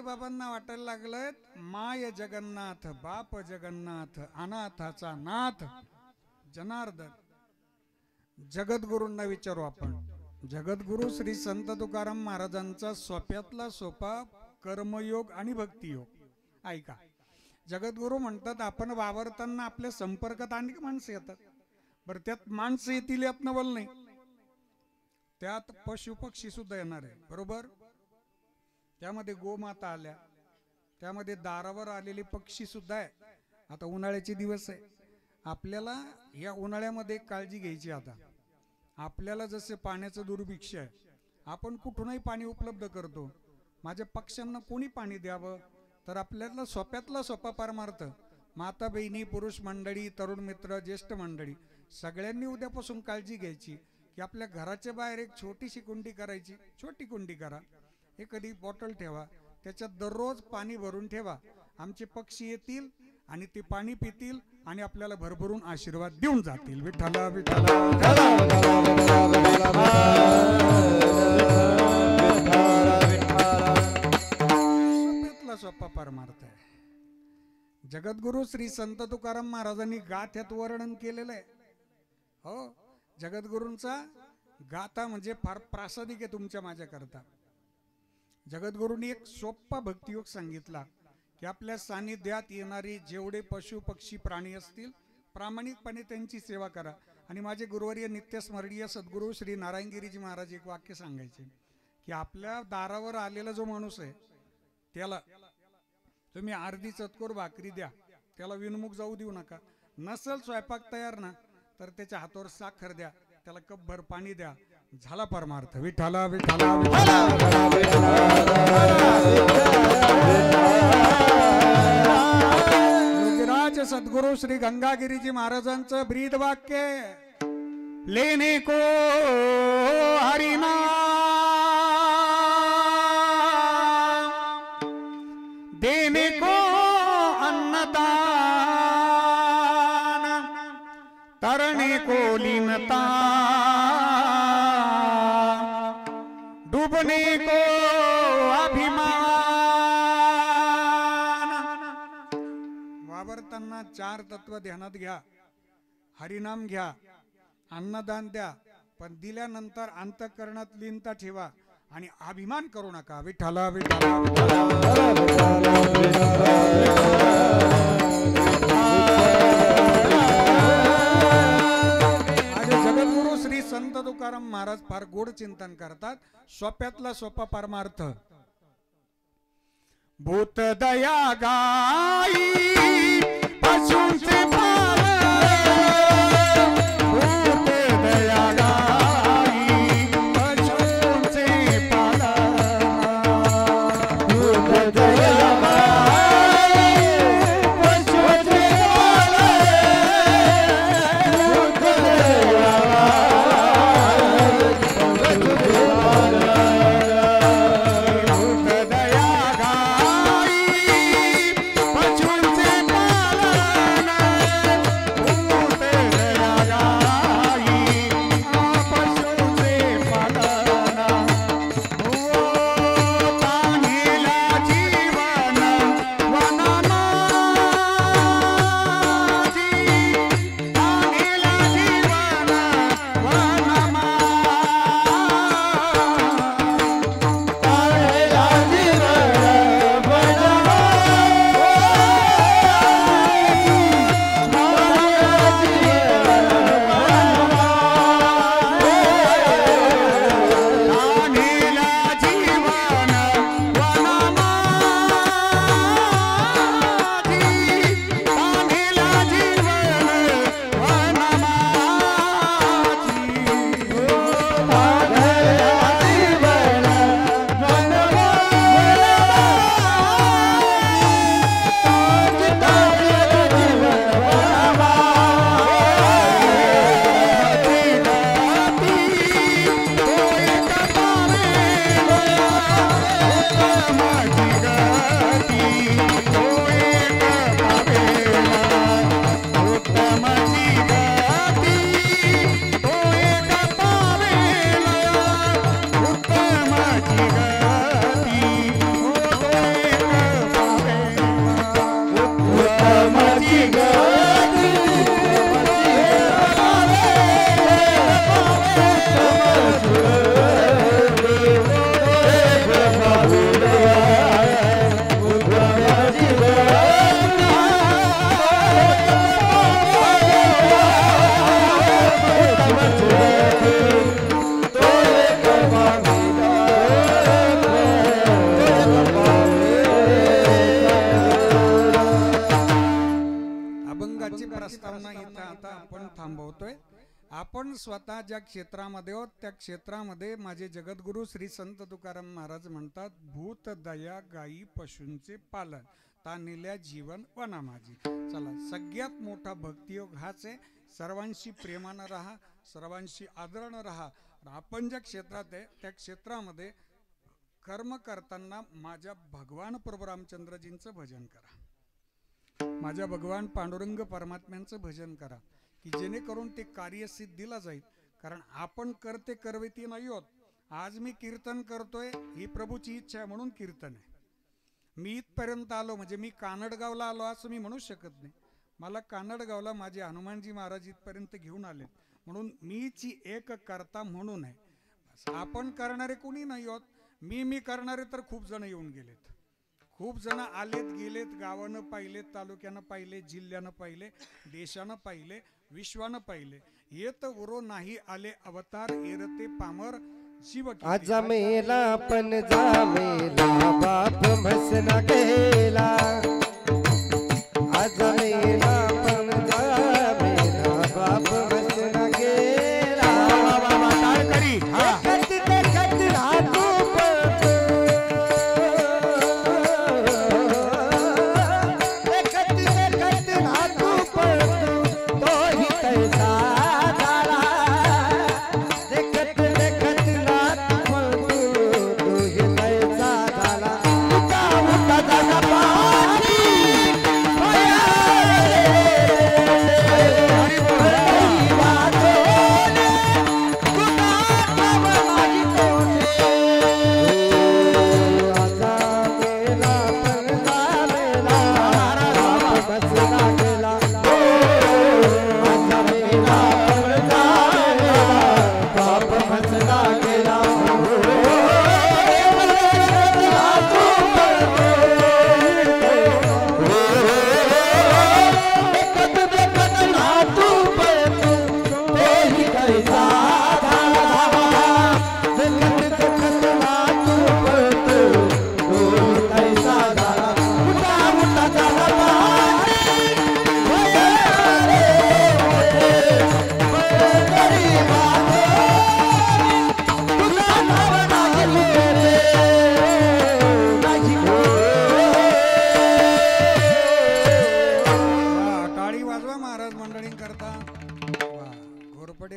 बाबांना वाटायला लागलं माय जगन्नाथ बाप जगन्नाथ अनाथाचा नाथ जनार्दन. जगद्गुरूंना विचारू आपण. जगद्गुरु श्री संत तुकाराम महाराजांचा सोप्यातला सोपा कर्मयोग आणि भक्तियोग ऐका. जगद्गुरु म्हणतात आपण वावरताना आपल्या संपर्कात अनेक माणसं येतात. बरं त्यात माणसं येतील यात नवल नाही, त्यात पशु पक्षी सुद्धा येणार आहे बरोबर. त्यामध्ये गोमाता आल्या, त्यामध्ये दारावर आलेले पक्षी सुद्धा आहे. आता उन्हाळ्याचे दिवस आहे, आपल्याला या उन्हाळ्यामध्ये काळजी घ्यायची. आता आपल्याला जसे पाण्याचं दुर्भिक्ष आहे, आपण कुठूनही पाणी उपलब्ध करतो. माझ्या पक्ष्यांना कोणी पाणी द्यावं, तर आपल्याला सोप्यातला सोपा परमार्थ माता बहिणी पुरुष मंडळी तरुण मित्र ज्येष्ठ मंडळी सगळ्यांनी उद्यापासून काळजी घ्यायची की आपल्या घराच्या बाहेर एक छोटीशी कुंडी करायची. छोटी कुंडी करा, एखादी बॉटल ठेवा, त्याच्यात दररोज पाणी भरून ठेवा. आमचे पक्षी येतील आणि ते पाणी पितील आणि आपल्याला भरभरून आशीर्वाद देऊन जातील. विठ्ठला विठ्ठला सोप्यातला सोपा परमार्थ आहे. जगद्गुरु श्री संत तुकाराम महाराजांनी गाथ्यात वर्णन केलेलं आहे. हो, जगद्गुरूंचा गाथा म्हणजे फार प्रासादिक आहे तुमच्या माझ्या करता. जगद्गुरूंनी एक सोपा भक्तियोग सांगितला की आपल्या सानिध्यात येणारे जेवढे पशु पक्षी प्राणी असतील प्रामाणिकपणे त्यांची सेवा करा. आणि माझे गुरुवर्य नित्यस्मरणीय सद्गुरू श्री नारायणगिरीजी महाराज एक वाक्य सांगायचे की आपल्या दारावर आलेला जो माणूस आहे त्याला तुम्ही अर्धी चतकोर भाकरी द्या, त्याला विनमुख जाऊ देऊ नका. नसल स्वयंपाक तयार ना तर त्याच्या हातावर साखर द्या, त्याला कपभर पाणी द्या, झाला परमार्थ. विठ्ठला विठ्ठला योगीराज सद्गुरु श्री गंगागिरीजी महाराजांचं ब्रीद वाक्य लेने को हरिना देने को अन्नदान तरने को लीनता डूबने को अभिमान. वावरताना चार तत्व ध्यानात घ्या. हरिनाम घ्या, अन्नदान द्या, पण दिल्यानंतर अंतःकरणात लीनता ठेवा आणि अभिमान करू नका. विठ्ठला विठ्ठला जगद्गुरु श्री संत तुकाराम महाराज फार गोड चिंतन करतात. सोप्यातला सोपा परमार्थ भूत दया गाई पशुंचे भूत दया गाई पशुंचे भूत दया पशुंचे आपण स्वतः ज्या क्षेत्रामध्ये आहोत त्या क्षेत्रामध्ये माझे जगद्गुरु श्री संत तुकाराम महाराज म्हणतात, भूत दया गायी पशूंचे पालन तानिल्या जीवन वना माझी. चला, सगळ्यात मोठा भक्तियोग हाच आहे. सर्वांशी प्रेमानं राहा, सर्वांशी आदरानं राहा. आपण ज्या क्षेत्रात आहे त्या क्षेत्रामध्ये कर्म करताना माझ्या भगवान प्रभू रामचंद्रजींचं भजन करा, माझ्या भगवान पांडुरंग परमात्म्यांचं भजन करा, की जेणेकरून ते कार्यसिद्धीला जाईल. कारण आपण करते करवेती नाही होत. आज मी कीर्तन करतोय ही प्रभूची इच्छा आहे म्हणून कीर्तन आहे. मी इथपर्यंत आलो म्हणजे मी कानडगावला आलो असं मी म्हणू शकत नाही. मला कानडगावला माझे हनुमानजी महाराज इथपर्यंत घेऊन आले म्हणून मीची एक करता म्हणून आहे. आपण करणारे कोणी नाही होत. मी करणारे तर खूप जण येऊन गेलेत, खूप जण आलेत गेलेत. गावानं पाहिले, तालुक्यानं पाहिले, जिल्ह्यानं पाहिले, देशानं पाहिले, विश्वानं पाहिले. येत उरो नाही आले अवतार एरते पामर शिव. आजा मेला पण जामेला बाप म्हसना गेला. आजा मेला पण जामेला बाप म्हसना गेला. ताळकरी हा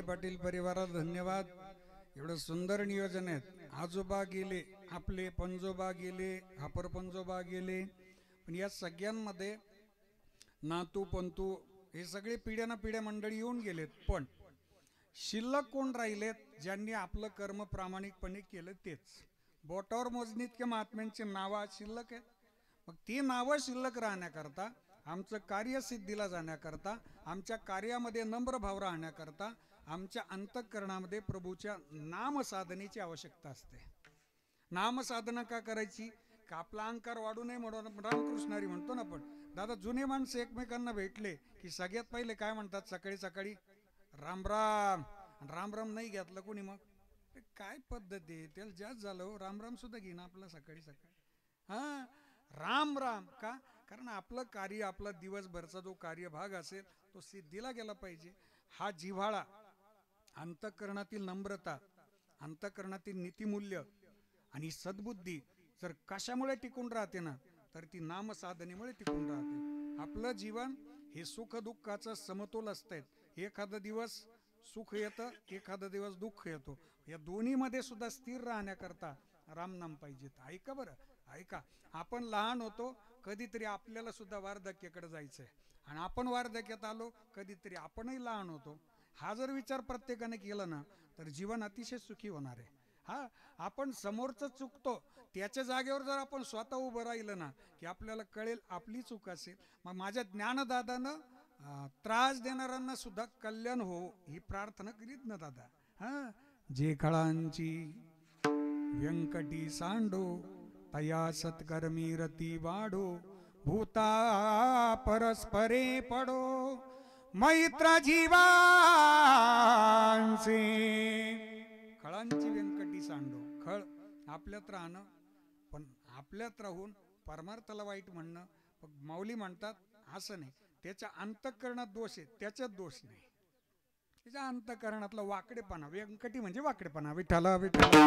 पाटील परिवारात धन्यवाद. एवढं सुंदर नियोजन आहे. आजोबा गेले आपले, पंजोबा गेले, हापर पंजोबा गेले, पण या सगळ्यांमध्ये नातू पंतू हे सगळे पिढ्याना पिढ्या मंडळी येऊन गेलेत. पण शिल्लक कोण राहिलेत ज्यांनी आपलं कर्म प्रामाणिकपणे केलं तेच. बोटावर मोजणीत महात्म्यांची नावं शिल्लक आहेत. मग ती नावं शिल्लक राहण्याकरता, आमचं कार्य सिद्धीला जाण्याकरता, आमच्या कार्यामध्ये नम्र भाव राहण्याकरता आमच्या अंतःकरणामध्ये प्रभूच्या नामसाधनेची आवश्यकता असते. नामसाधना का करायची? का आपला अहंकार वाढू नये म्हणून रामकृष्णारी म्हणतो ना आपण. दादा, जुने माणसं एकमेकांना भेटले की सगळ्यात पहिले काय म्हणतात? सकाळी सकाळी राम राम. राम राम नाही घेतलं कोणी मग काय पद्धत आहे? त्याला जास्त झालं हो. राम राम सुद्धा घेणं आपलं सकाळी सकाळी. हा, राम राम का? कारण आपलं कार्य, आपला दिवसभरचा जो कार्यभाग असेल तो सिद्धीला गेला पाहिजे. हा जिव्हाळा, अंतःकरणातील नम्रता, अंतःकरणातील नीतिमूल्य आणि सद्बुद्धी जर कशामुळे टिकून राहते ना, तर ती नामसाधनेमुळे टिकून राहते. आपलं जीवन हे सुख दुःखाचं समतोल असतंय. एखादा दिवस सुख येतं, एखादा दिवस दुःख येतो. या दोन्हीमध्ये सुद्धा स्थिर राहण्याकरता रामनाम पाहिजेत. ऐका बरं, ऐका. आपण लहान होतो, कधीतरी आपल्याला सुद्धा वार्धक्याकडे जायचंय, आणि आपण वार्धक्यात आलो, कधीतरी आपणही लहान होतो. हा जर विचार प्रत्येकाने केला ना, तर जीवन अतिशय सुखी होणार आहे. हा, आपण समोरचं चुकतो त्याच्या जागेवर जर आपण स्वतः उभं राहिलं ना की आपल्याला कळेल आपली चूक असेल. मग माझ्या ज्ञानदादानं त्रास देणाऱ्यांना सुद्धा कल्याण हो ही प्रार्थना करीत ना दादा. हा, जे काळांची व्यंकटी सांडो तया सत्कर्मी रती वाढो भूता परस्परे पडो मैत्र जीवांचे. खळांची व्यंकटी सांडो. खळ आपल्यात राहणं पण आपल्यात राहून परमार्थाला वाईट म्हणणं. माऊली म्हणतात असं नाही, त्याच्या अंतःकरणात दोष आहे त्याच्यात दोष नाही. त्याच्या अंतःकरणातला वाकडेपणा, व्यंकटी म्हणजे वाकडेपणा. विठ्ठला विठ्ठला.